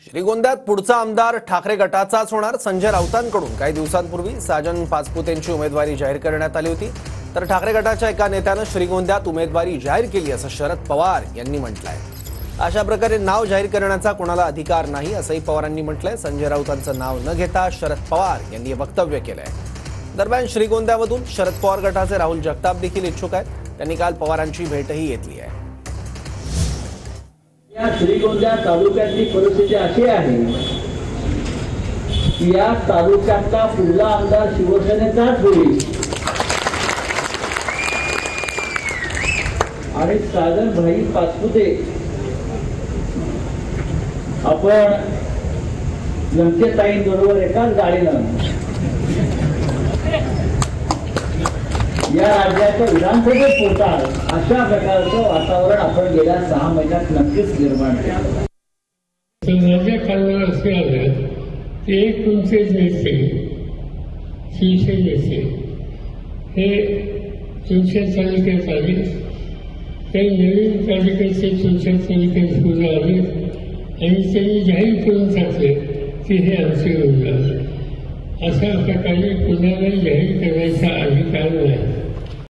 श्रीगोंद्यात पुढचा आमदार ठाकरे गटाचाच होणार. संजय राऊतांकडून काही दिवसांपूर्वी साजन पाचपुतेंची उमेदवारी जाहीर करण्यात आली होती. तर ठाकरे गटाच्या एका नेत्यानं श्रीगोंद्यात उमेदवारी जाहीर केली असं शरद पवार यांनी म्हटलंय. अशा प्रकारे नाव जाहीर करण्याचा कोणाला अधिकार नाही असंही पवारांनी म्हटलंय. संजय राऊतांचं नाव न घेता शरद पवार यांनी हे वक्तव्य केलंय. दरम्यान श्रीगोंद्यामधून शरद पवार गटाचे राहुल जगताप देखील इच्छुक आहेत. त्यांनी काल पवारांची भेटही घेतली आहे. या श्रीगोंदा तालुक्याची परिस्थिती अशी आहे की या तालुक्यातला पुढला आमदार शिवसेनेचाच होईल आणि साजन भाई पाचपुते आपण लंकेताईंबरोबर एकाच गाडीनं या राज्याच्या विधानसभेत पोहोचाल अशा प्रकारचं वातावरण आपण गेल्या 6 महिन्यात नक्कीच निर्माण केलं. राज्यकारभार असे आले की एक तुमचे नेते शिवसेनेचे हे तुमच्या तालुक्यात आले, काही नवीन तालुक्याचे तुमच्या तालुक्यात सुरू आले आणि त्यांनी जाहीर करून टाकले की हे आमचे उमेदवार. अशा प्रकारे कुणालाही जाहीर करण्याचा अधिकार नाही.